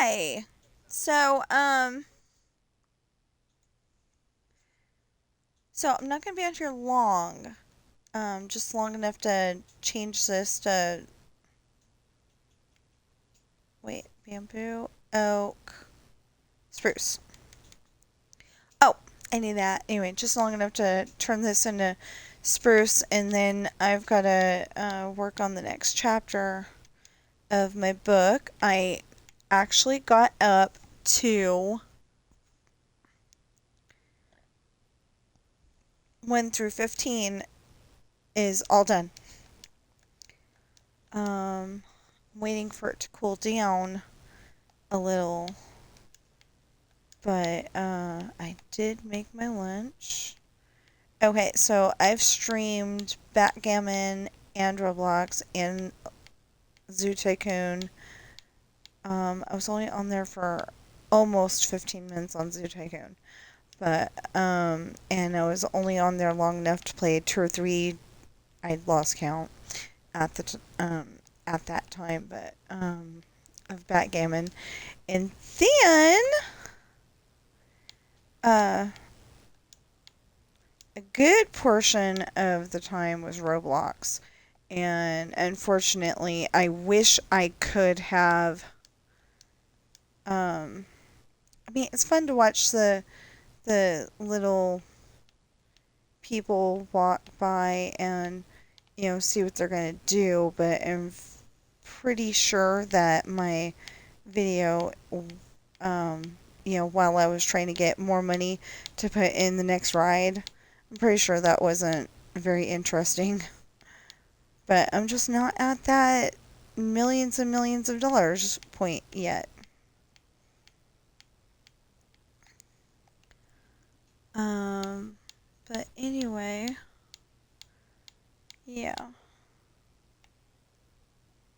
Hi. So, um, so I'm not gonna be on here long. Just long enough to change this to wait, bamboo, oak, spruce. Oh, I need that. Anyway, just long enough to turn this into spruce, and then I've got to work on the next chapter of my book. I actually got up to 1 through 15 is all done. Waiting for it to cool down a little, but I did make my lunch. Okay, so I've streamed Backgammon and Roblox and Zoo Tycoon. I was only on there for almost 15 minutes on Zoo Tycoon, but and I was only on there long enough to play 2 or 3. I lost count at at that time, but of Backgammon, and then uh a good portion of the time was Roblox. And unfortunately, I wish I could have. I mean, it's fun to watch the little people walk by and see what they're gonna do. But I'm pretty sure that my video, while I was trying to get more money to put in the next ride, I'm pretty sure that wasn't very interesting. But I'm just not at that millions and millions of dollars point yet. Um, but anyway, yeah.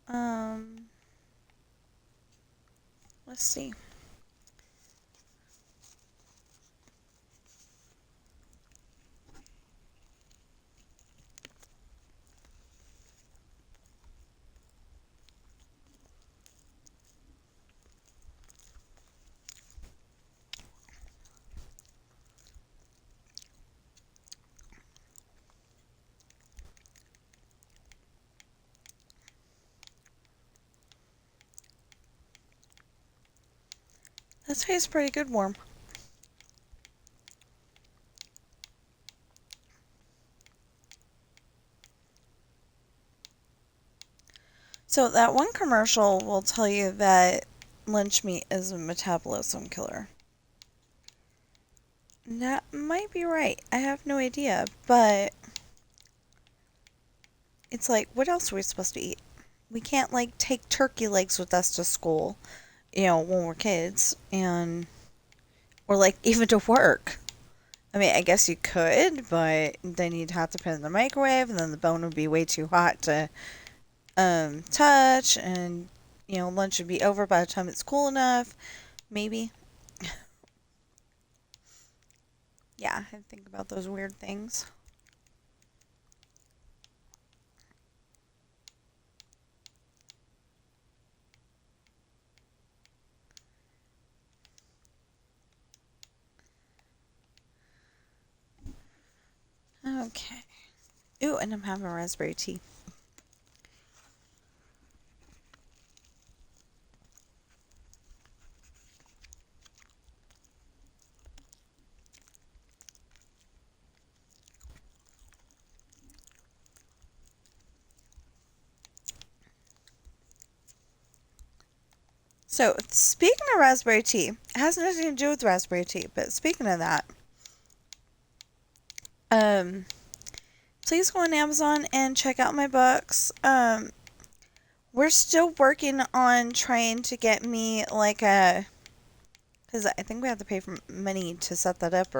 Um, let's see. That tastes pretty good warm. So that one commercial will tell you that lunch meat is a metabolism killer. That might be right. I have no idea, but it's like, what else are we supposed to eat? We can't like take turkey legs with us to school, when we're kids, and or like even to work. I mean, I guess you could, but then you'd have to put it in the microwave, and then the bone would be way too hot to touch, and lunch would be over by the time it's cool enough. Maybe. Yeah, I think about those weird things. Okay. Ooh, and I'm having raspberry tea. So, speaking of raspberry tea, it has nothing to do with raspberry tea, but speaking of that, um, please go on Amazon and check out my books. We're still working on trying to get me like a, because I think we have to pay for money to set that up,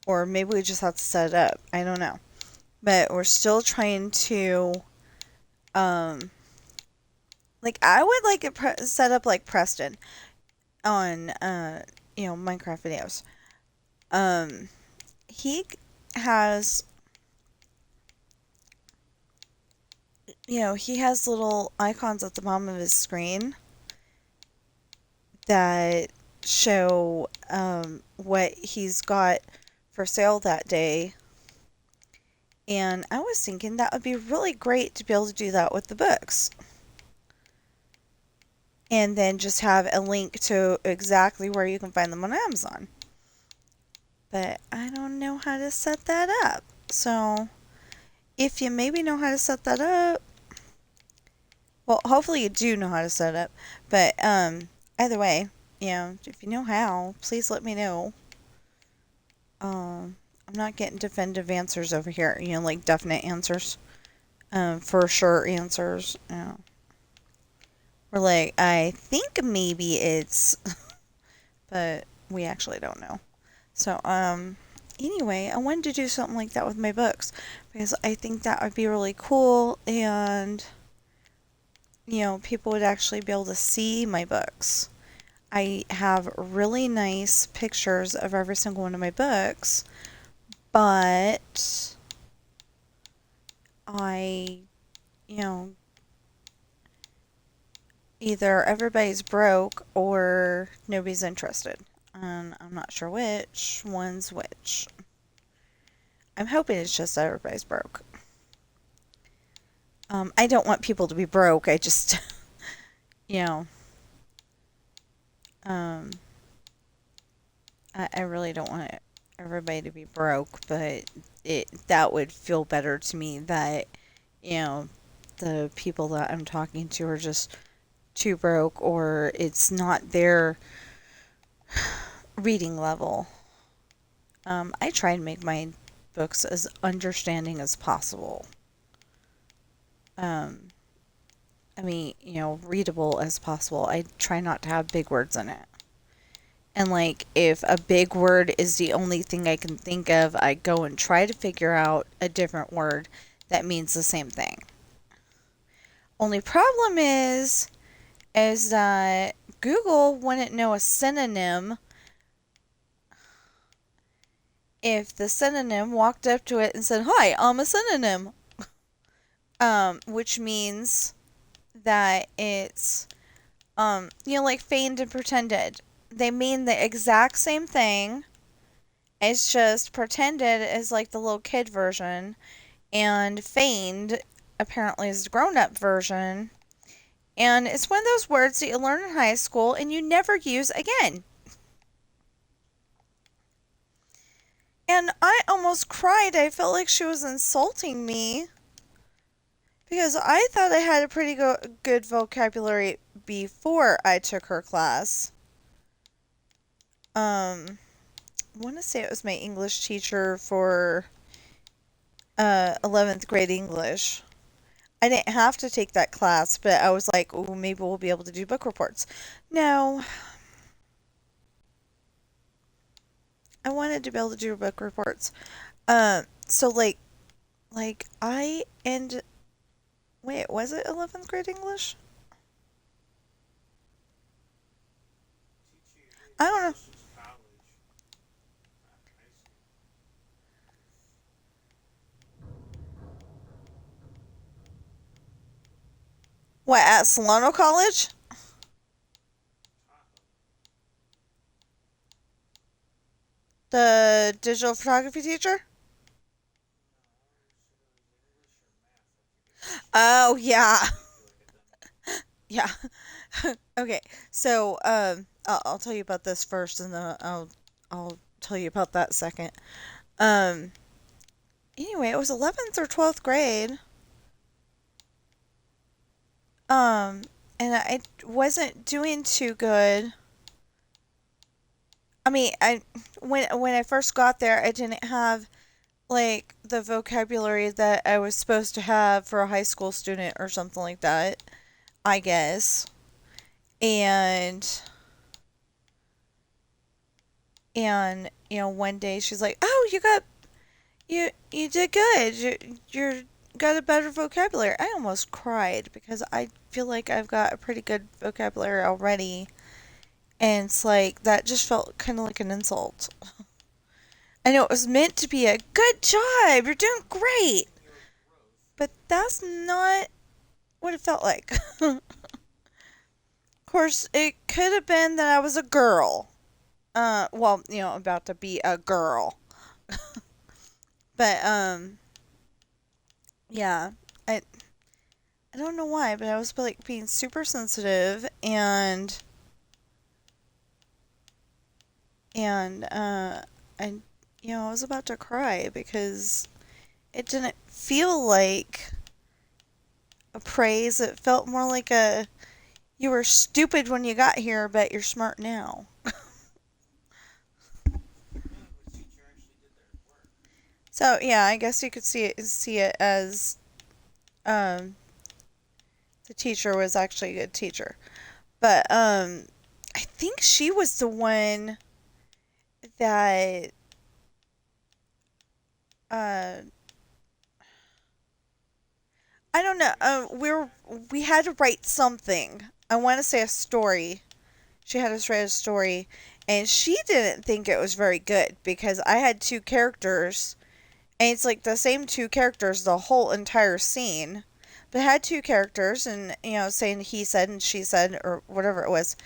or maybe we just have to set it up. I don't know, but we're still trying to, um, like I would like it set up like Preston on, Minecraft videos. Um, he has, he has little icons at the bottom of his screen that show what he's got for sale that day. And I was thinking that would be really great to be able to do that with the books. And then just have a link to exactly where you can find them on Amazon. But I don't know how to set that up. So if you maybe know how to set that up, well, hopefully you do know how to set it up. But either way, if you know how, please let me know. I'm not getting definitive answers over here, like definite answers, for sure answers. We're like, I think maybe it's, but we actually don't know. So, anyway, I wanted to do something like that with my books because I think that would be really cool, and people would actually be able to see my books. I have really nice pictures of every single one of my books, but I, either everybody's broke or nobody's interested. And I'm not sure which one's which. I'm hoping it's just everybody's broke. I don't want people to be broke. I just, um, I really don't want everybody to be broke, but that would feel better to me that, the people that I'm talking to are just too broke, or it's not their reading level. I try and make my books as understanding as possible. Readable as possible. I try not to have big words in it. And like, if a big word is the only thing I can think of, I go and try to figure out a different word that means the same thing. Only problem is that Google wouldn't know a synonym if the synonym walked up to it and said, "Hi, I'm a synonym." Which means that it's, like feigned and pretended. They mean the exact same thing. It's just pretended is like the little kid version, and feigned apparently is the grown-up version. And it's one of those words that you learn in high school and you never use again. And I almost cried. I felt like she was insulting me because I thought I had a pretty good vocabulary before I took her class. I want to say it was my English teacher for 11th grade English. I didn't have to take that class, but I was like, oh, maybe we'll be able to do book reports. No. I wanted to be able to do book reports. So like wait, was it 11th grade English? I don't know. What, at Solano College? The digital photography teacher? Oh, yeah. Yeah. Okay. So, I'll tell you about this first, and then I'll tell you about that second. Um, anyway, it was 11th or 12th grade. Um, and I wasn't doing too good. I mean, when I first got there, I didn't have like the vocabulary that I was supposed to have for a high school student or something like that, I guess. And one day she's like, "Oh, you did good. You're got a better vocabulary." I almost cried because I feel like I've got a pretty good vocabulary already, and it's like that just felt kind of like an insult. I know it was meant to be a good job. You're doing great. But that's not what it felt like. Of course, it could have been that I was a girl. Well, about to be a girl. But yeah, I I don't know why, but I was like being super sensitive and I I was about to cry because it didn't feel like a praise. It felt more like a you were stupid when you got here, but you're smart now. So yeah, I guess you could see it as um, the teacher was actually a good teacher, but I think she was the one that uh, I don't know. We had to write something. I want to say a story. She had us write a story, and she didn't think it was very good because I had two characters, and it's like the same two characters the whole entire scene. But I had two characters, and saying he said and she said or whatever it was,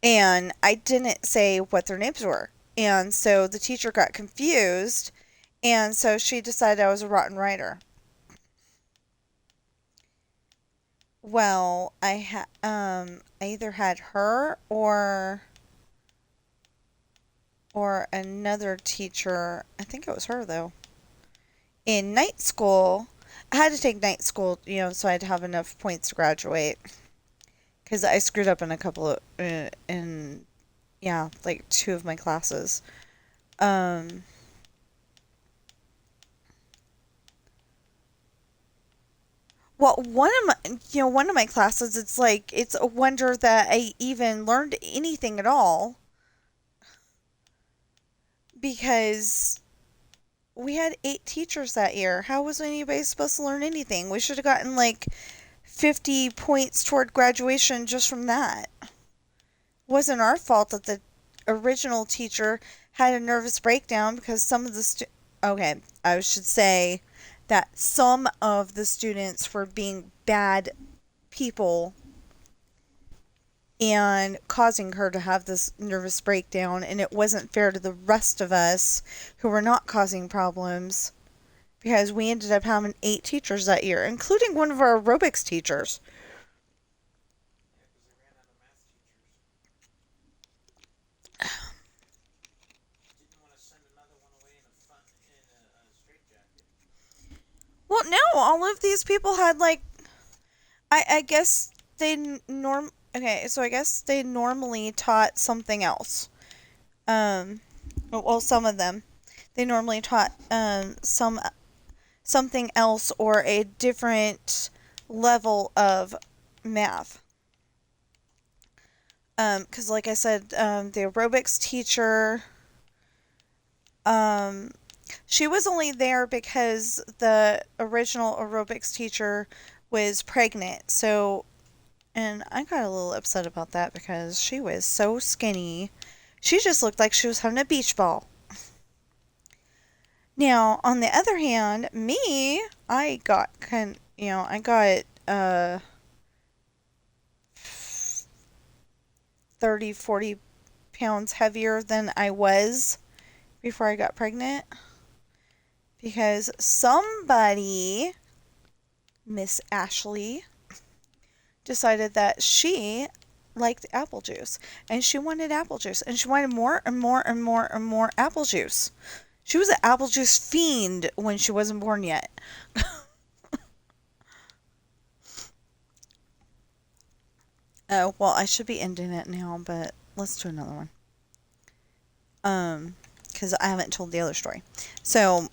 and I didn't say what their names were, and so the teacher got confused, and so she decided I was a rotten writer. Well, I either had her or another teacher. I think it was her though. In night school, I had to take night school, so I'd have enough points to graduate. Because I screwed up in a couple of, in yeah, like two of my classes. Um, well, one of my classes, it's like it's a wonder that I even learned anything at all because we had 8 teachers that year. How was anybody supposed to learn anything? We should have gotten like 50 points toward graduation just from that. It wasn't our fault that the original teacher had a nervous breakdown because some of the okay, I should say that some of the students were being bad people and causing her to have this nervous breakdown, and it wasn't fair to the rest of us who were not causing problems because we ended up having 8 teachers that year, including one of our aerobics teachers. Well, no, all of these people had like I guess they norm okay, so I guess they normally taught something else. Um well, some of them. They normally taught something else or a different level of math. Cuz like I said, the aerobics teacher um she was only there because the original aerobics teacher was pregnant. So and I got a little upset about that because she was so skinny. She just looked like she was having a beach ball. Now, on the other hand, me, I got 30, 40 pounds heavier than I was before I got pregnant because somebody, Miss Ashley, decided that she liked apple juice and she wanted apple juice and she wanted more and more and more and more apple juice. She was an apple juice fiend when she wasn't born yet. Oh, well, I should be ending it now, but let's do another one. Because I haven't told the other story. So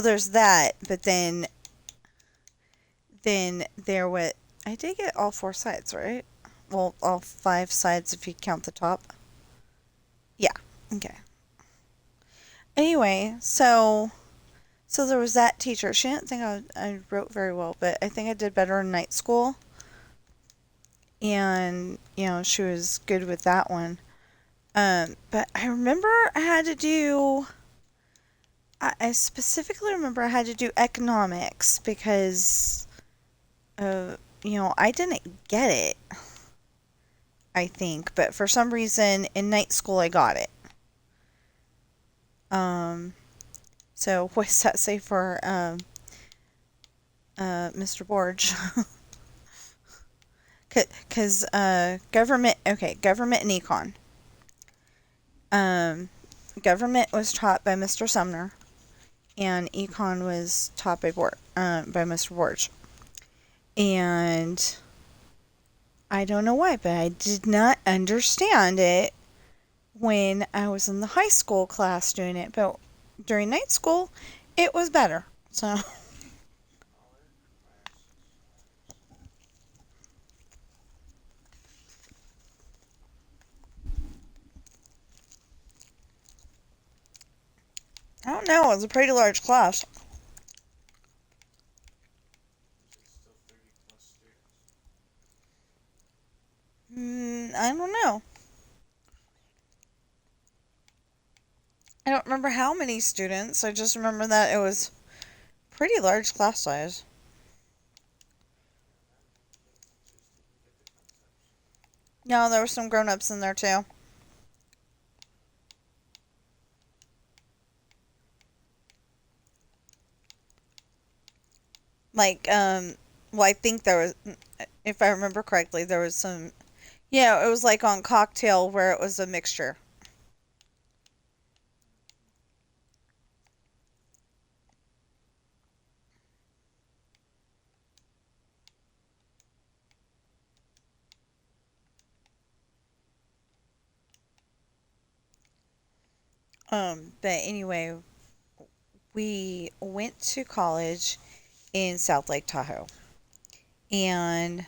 there's that, but then there was I did get all 4 sides, right? Well, all 5 sides if you count the top. Yeah. Okay. Anyway, so there was that teacher. She didn't think I wrote very well, but I think I did better in night school. And she was good with that one. But I remember I had to do. I specifically remember I had to do economics because I didn't get it, I think, but for some reason in night school I got it. Um, so what does that say for Mr. Borge? Because government, okay, government and econ. Um, government was taught by Mr. Sumner, and econ was taught by Mr. Borge. And I don't know why, but I did not understand it when I was in the high school class doing it. But during night school, it was better. So I don't know. It was a pretty large class. I don't know. I don't remember how many students. I just remember that it was pretty large class size. No, there were some grown-ups in there too. Like, well, I think there was, if I remember correctly, there was some, it was like on cocktail where it was a mixture. But anyway, we went to college in South Lake Tahoe. And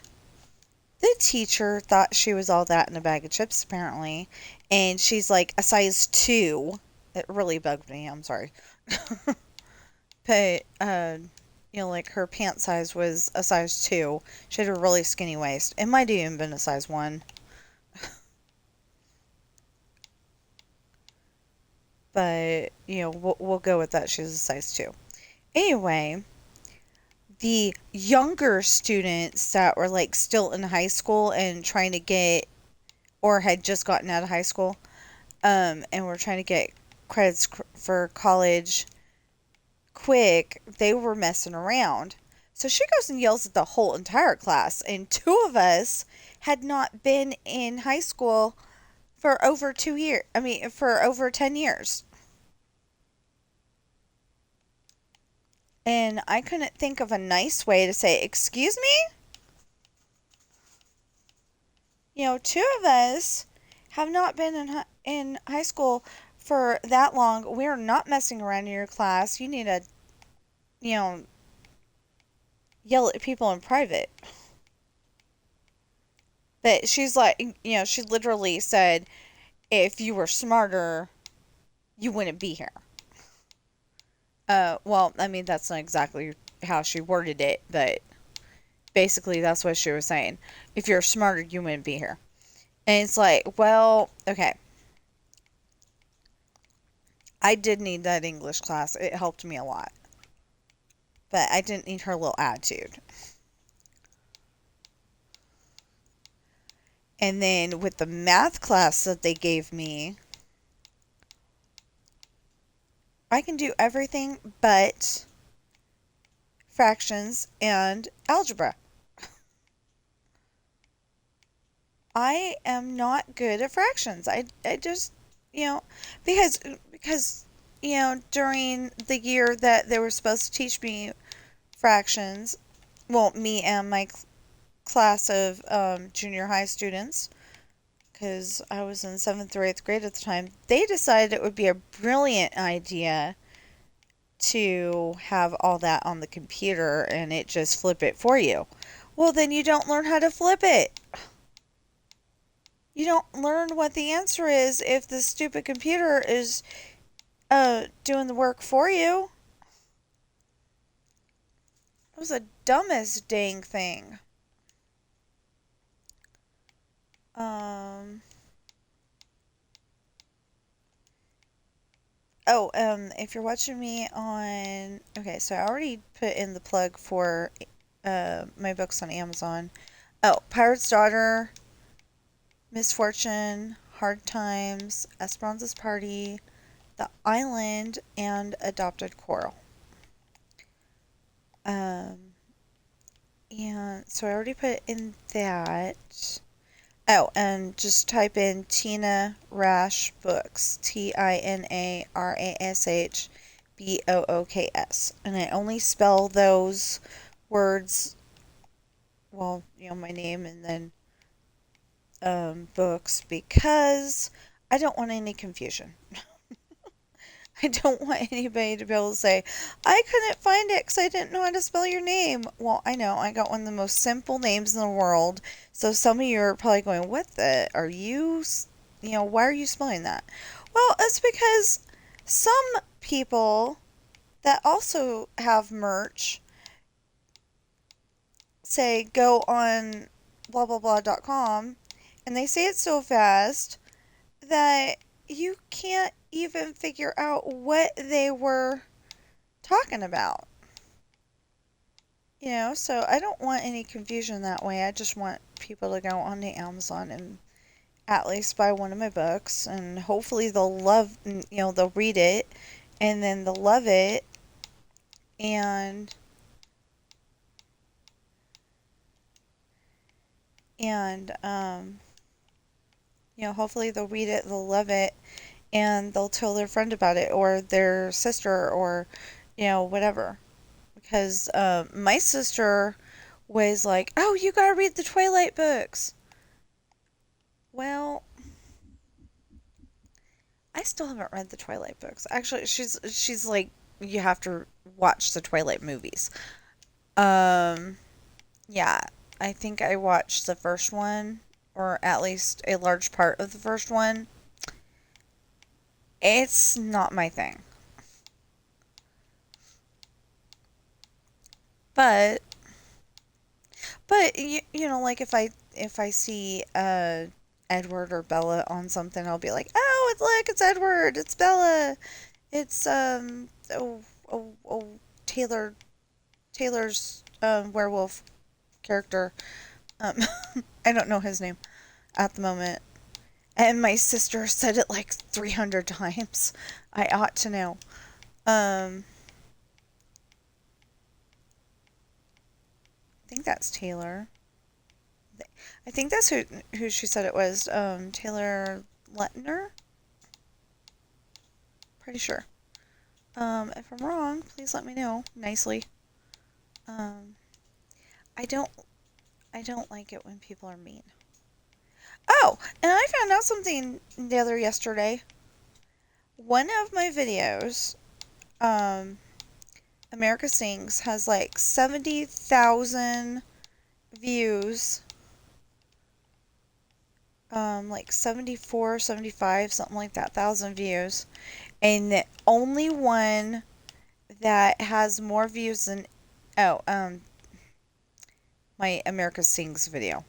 the teacher thought she was all that in a bag of chips, apparently. And she's like a size 2. It really bugged me. I'm sorry. But, like her pant size was a size 2. She had a really skinny waist. It might have even been a size 1. But, we'll go with that. She's a size 2. Anyway, the younger students that were like still in high school and trying to get, or had just gotten out of high school, and were trying to get credits for college quick, they were messing around. So she goes and yells at the whole entire class, and two of us had not been in high school for over 2 years. I mean, for over 10 years. And I couldn't think of a nice way to say, "Excuse me?" Two of us have not been in high school for that long. We're not messing around in your class. You need to, you know, yell at people in private. But she's like, she literally said, if you were smarter, you wouldn't be here. Well, I mean, that's not exactly how she worded it, but basically that's what she was saying. If you're smarter, you wouldn't be here. And it's like, well, okay. I did need that English class. It helped me a lot. But I didn't need her little attitude. And then with the math class that they gave me, I can do everything but fractions and algebra. I am not good at fractions. I just, you know, because during the year that they were supposed to teach me fractions, well, me and my class of junior high students, because I was in 7th or 8th grade at the time, they decided it would be a brilliant idea to have all that on the computer and it just flip it for you. Well, then you don't learn how to flip it. You don't learn what the answer is if the stupid computer is doing the work for you. It was the dumbest dang thing. Um. If you're watching me on, okay, so I already put in the plug for my books on Amazon. Oh, Pirate's Daughter, Misfortune, Hard Times, Esperanza's Party, The Island, and Adopted Coral. Um, and so I already put in that. Oh, and just type in Tina Rash Books. TINARASHBOOKS. And I only spell those words, well, my name and then books because I don't want any confusion. I don't want anybody to be able to say, I couldn't find it because I didn't know how to spell your name. Well, I know. I got one of the most simple names in the world. So some of you are probably going, what the? Are you, why are you spelling that? Well, it's because some people that also have merch say go on blah blah blah.com and they say it so fast that you can't even figure out what they were talking about. So I don't want any confusion that way. I just want people to go on to Amazon and at least buy one of my books, and hopefully they'll love, they'll read it, and then they'll love it, and and hopefully they'll read it, they'll love it, and they'll tell their friend about it or their sister or whatever. Because my sister was like, "Oh, you gotta read the Twilight books." Well, I still haven't read the Twilight books. Actually, she's like, you have to watch the Twilight movies. Um, yeah, I think I watched the first one, or at least a large part of the first one. It's not my thing. But like if I see Edward or Bella on something, I'll be like, "Oh, it's Edward, it's Bella, it's Taylor's werewolf character." Um, I don't know his name at the moment. And my sister said it like 300 times. I ought to know. I think that's Taylor. I think that's who she said it was. Taylor Lettner? Pretty sure. If I'm wrong, please let me know nicely. Um, I don't I don't like it when people are mean. Oh, and I found out something the other yesterday. One of my videos, um, America Sings, has like 70,000 views. Like 74, 75, something like that, thousand views. And the only one that has more views than, oh, my America Sings video.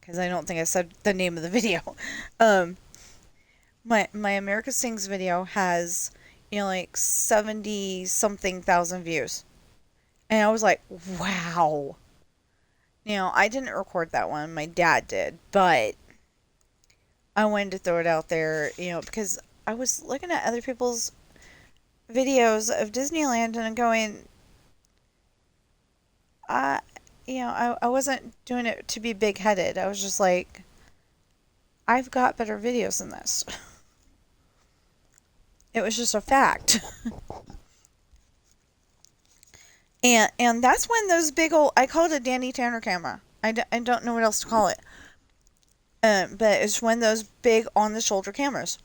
Because I don't think I said the name of the video. Um, my America Sings video has, like 70 something thousand views. And I was like, wow. I didn't record that one. My dad did. But I wanted to throw it out there, because I was looking at other people's videos of Disneyland and I'm going, I, I wasn't doing it to be big headed. I was just like, I've got better videos than this. It was just a fact. And that's when those big old, I call it a Danny Tanner camera. I don't know what else to call it. But it's when those big on the shoulder cameras.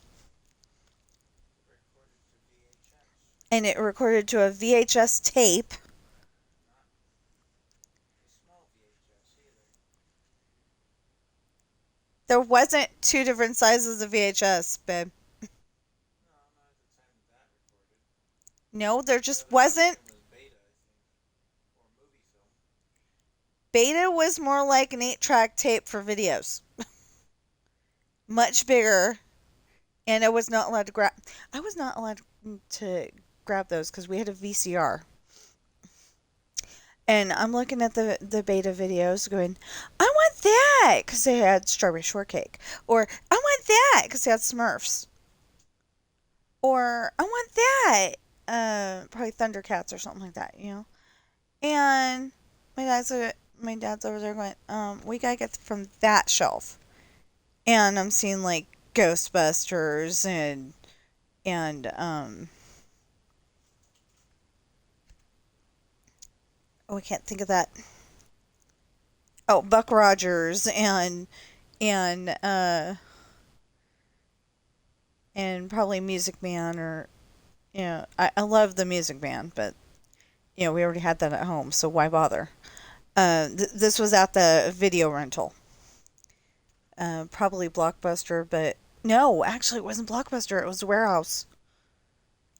And it recorded to a VHS tape. There wasn't two different sizes of VHS, babe. No, there just wasn't. Beta was more like an 8-track tape for videos. Much bigger. And I was not allowed to grab. I was not allowed to grab those because we had a VCR. And I'm looking at the beta videos going, I want that because they had strawberry shortcake. Or I want that because they had Smurfs. Or I want that. Probably Thundercats or something like that, you know? And my dad's over there going, we gotta get from that shelf. And I'm seeing like Ghostbusters and oh, I can't think of that. Oh, Buck Rogers and and probably Music Man or I love the Music Man, but we already had that at home, so why bother? This was at the video rental. Probably Blockbuster, but no, actually it wasn't Blockbuster. It was the Warehouse.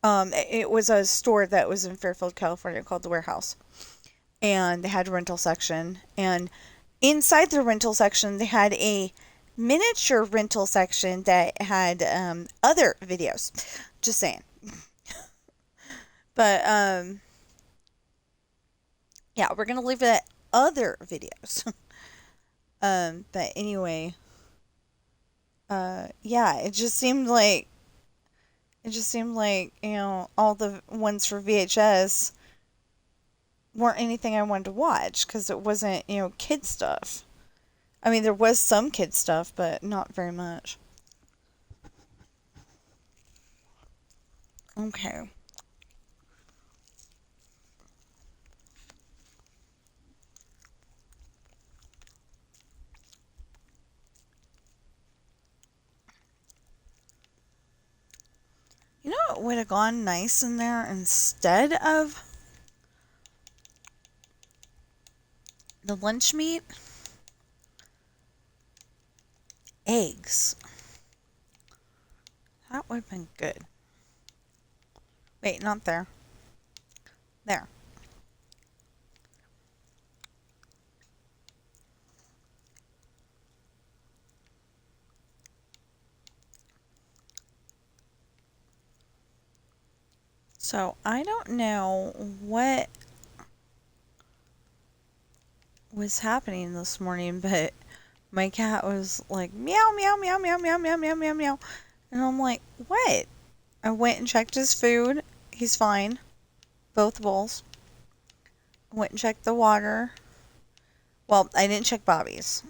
It was a store that was in Fairfield, California, called the Warehouse, and they had a rental section. And inside the rental section, they had a miniature rental section that had other videos. Just saying. But yeah, we're gonna leave it at other videos. But anyway, yeah, it just seemed like all the ones for VHS weren't anything I wanted to watch because it wasn't kid stuff. I mean, there was some kid stuff, but not very much. Okay. You know what would have gone nice in there instead of the lunch meat? Eggs. That would have been good. Wait, not there. There. So, I don't know what was happening this morning, but my cat was like, meow, meow, meow, meow, meow, meow, meow, meow, meow. And I'm like, what? I went and checked his food. He's fine. Both bowls. Went and checked the water. Well, I didn't check Bobby's.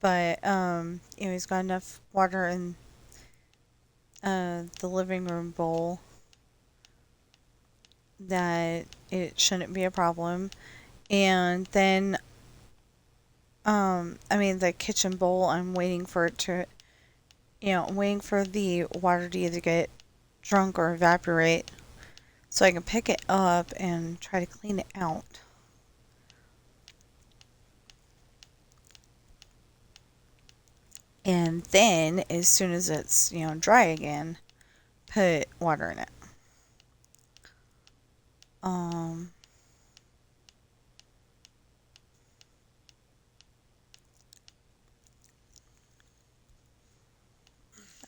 But, he's got enough water in the living room bowl that it shouldn't be a problem. And then, the kitchen bowl, I'm waiting for it to, I'm waiting for the water to either get drunk or evaporate so I can pick it up and try to clean it out. And then, as soon as it's, dry again, put water in it.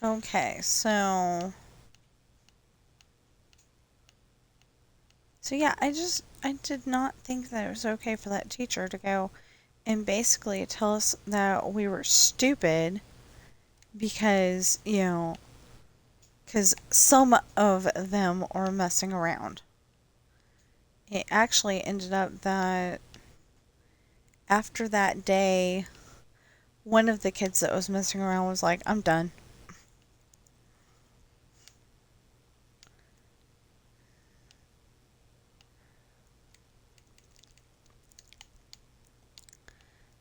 Okay, so yeah, I did not think that it was okay for that teacher to go and basically tell us that we were stupid because, because some of them were messing around. It actually ended up that after that day, one of the kids that was messing around was like, I'm done.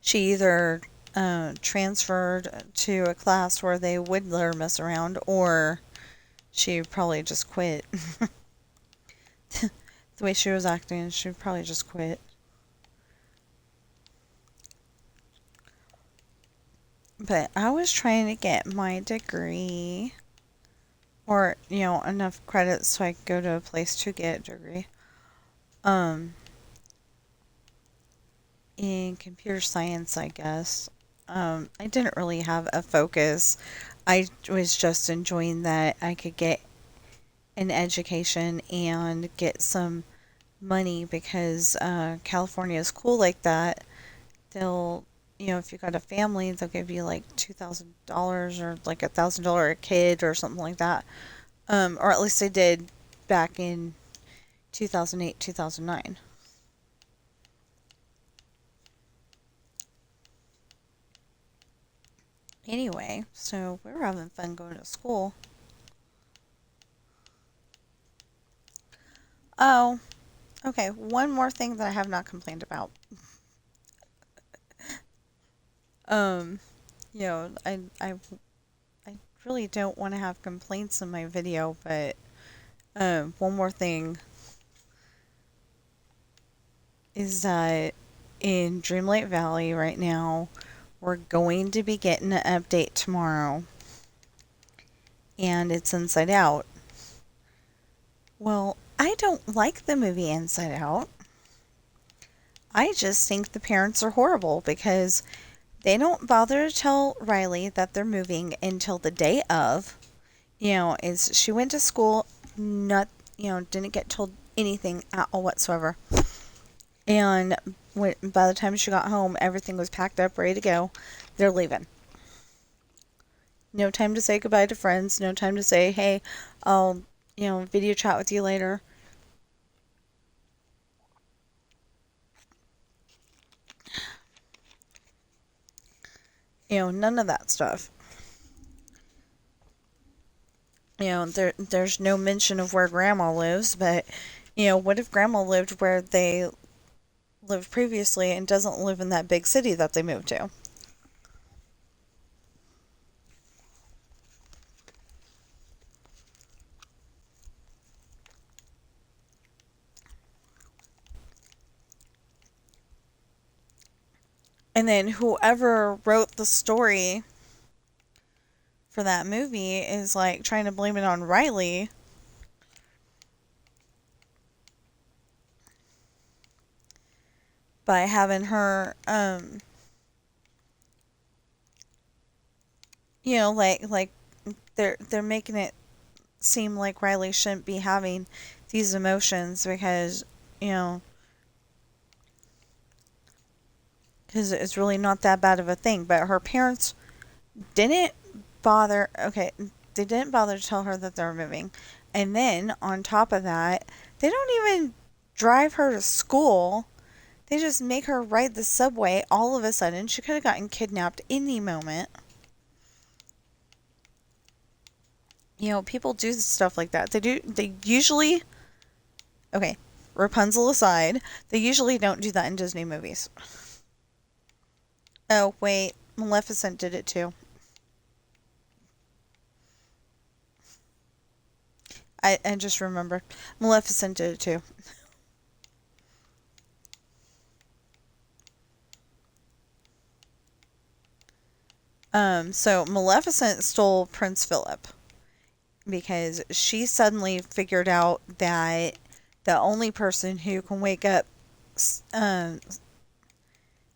She either transferred to a class where they would let her mess around, or she probably just quit. The way she was acting, she probably just quit. But I was trying to get my degree, or, enough credits so I could go to a place to get a degree. In computer science, I guess. I didn't really have a focus. I was just enjoying that I could get an education and get some money because California is cool like that. They'll, if you got a family, they'll give you like $2,000 or like $1,000 a kid or something like that. Or at least they did back in 2008, 2009. Anyway, so we were having fun going to school. Oh, okay. One more thing that I have not complained about. Um, I really don't want to have complaints in my video, but one more thing is that in Dreamlight Valley right now, we're going to be getting an update tomorrow, and it's Inside Out. Well, I don't like the movie Inside Out. I just think the parents are horrible because they don't bother to tell Riley that they're moving until the day of. Is she went to school, not, didn't get told anything at all whatsoever. And by the time she got home, everything was packed up, ready to go. They're leaving. No time to say goodbye to friends. No time to say, hey, I'll, video chat with you later. None of that stuff. There's no mention of where Grandma lives, but, what if Grandma lived where they lived previously and doesn't live in that big city that they moved to? And then whoever wrote the story for that movie is like trying to blame it on Riley by having her like they're making it seem like Riley shouldn't be having these emotions because you know because it's really not that bad of a thing, but her parents didn't bother. Okay, they didn't bother to tell her that they were moving, and then on top of that, they don't even drive her to school. They just make her ride the subway. All of a sudden, she could have gotten kidnapped any moment. People do stuff like that. They usually, okay, Rapunzel aside, they usually don't do that in Disney movies. Oh, wait, Maleficent did it too. I just remembered. Maleficent did it too. So Maleficent stole Prince Philip because she suddenly figured out that the only person who can wake up, um,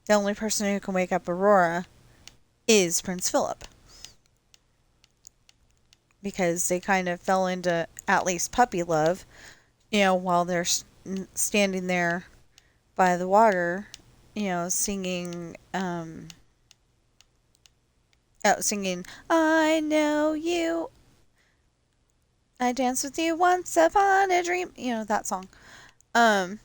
the only person who can wake up Aurora is Prince Philip. Because they kind of fell into at least puppy love, while they're standing there by the water, singing, singing, I know you, I danced with you once upon a dream, that song. Um,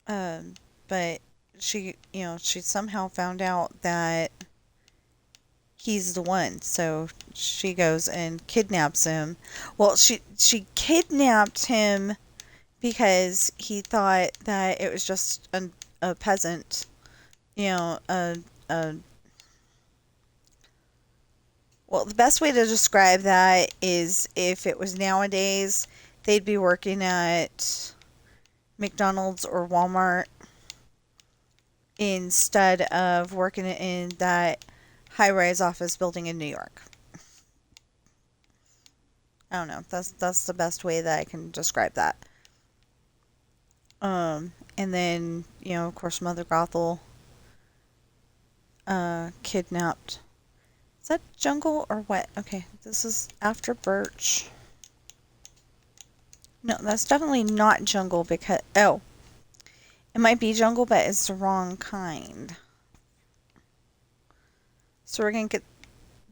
um, but she somehow found out that he's the one, so she goes and kidnaps him. Well, she kidnapped him because he thought that it was just a peasant, you know, a well, the best way to describe that is if it was nowadays, they'd be working at McDonald's or Walmart instead of working in that high-rise office building in New York. I don't know. That's the best way that I can describe that. And then, of course, Mother Gothel kidnapped. Is that jungle or what? Okay, this is after Birch. No, that's definitely not jungle because... Oh. It might be jungle, but it's the wrong kind. So we're going to get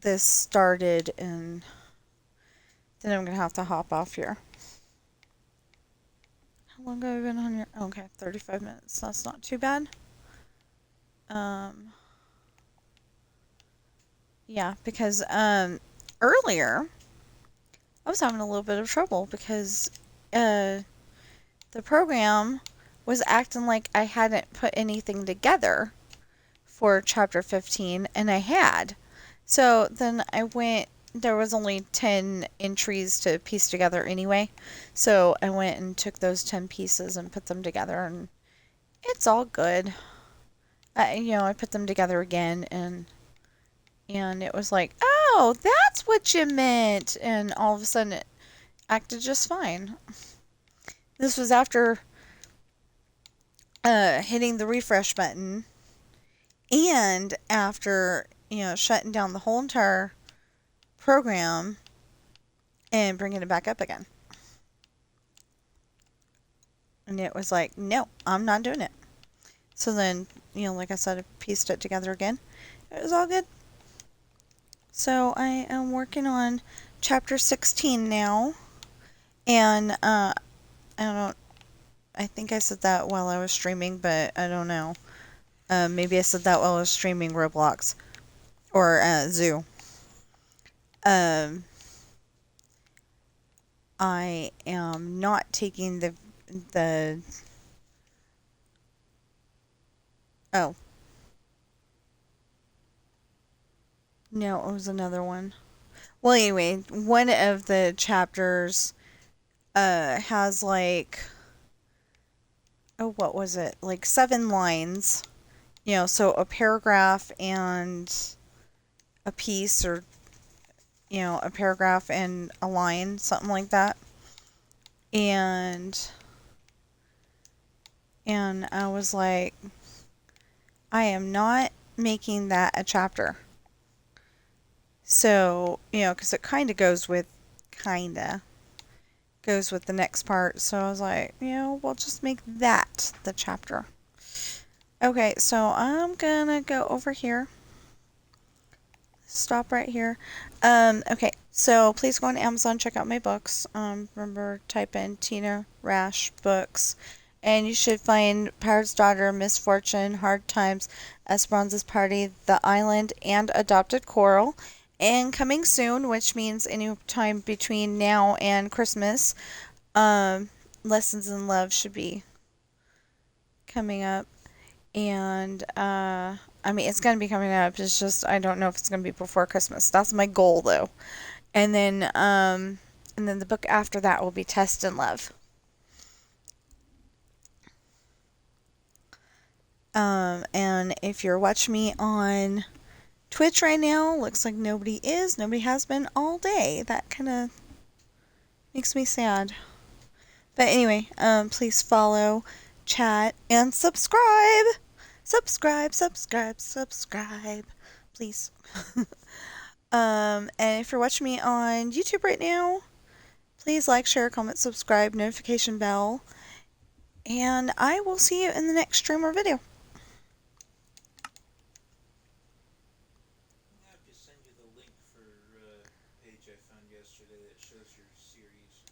this started, and then I'm going to have to hop off here. How long have I been on here? Okay, 35 minutes. That's not too bad. Yeah, because earlier I was having a little bit of trouble because the program was acting like I hadn't put anything together for chapter 15, and I had. So then I went, there was only 10 entries to piece together anyway. So I went and took those 10 pieces and put them together, and it's all good. I put them together again, and it was like, oh, that's what you meant. And all of a sudden it acted just fine. This was after hitting the refresh button, and after, shutting down the whole entire program and bringing it back up again. And it was like, no, I'm not doing it. So then, like I said, I pieced it together again. It was all good. So I am working on chapter 16 now. And I don't know, I think I said that while I was streaming, but I don't know. Maybe I said that while I was streaming Roblox or Zoo. I am not taking the oh, no, it was another one. Well, anyway, one of the chapters has like, oh, what was it? Like 7 lines. So a paragraph and a piece, or a paragraph and a line, something like that. And I was like, I am not making that a chapter. So, because it kind of goes with the next part. So I was like, we'll just make that the chapter. Okay, so I'm gonna go over here. Stop right here. Okay, so please go on Amazon, check out my books. Remember, type in Tina Rash books, and you should find Pirate's Daughter, Misfortune, Hard Times, Esperanza's Party, The Island, and Adopted Coral. And coming soon, which means any time between now and Christmas, Lessons in Love should be coming up. And I mean, it's going to be coming up. It's just I don't know if it's going to be before Christmas. That's my goal, though. And then the book after that will be Test in Love. And if you're watching me on Twitch right now, looks like nobody is. Nobody has been all day. That kind of makes me sad. But anyway, please follow, chat, and subscribe. Subscribe, please. And if you're watching me on YouTube right now, please like, share, comment, subscribe, notification bell, and I will see you in the next stream or video. I have to send you the link for a page I found yesterday that shows your series.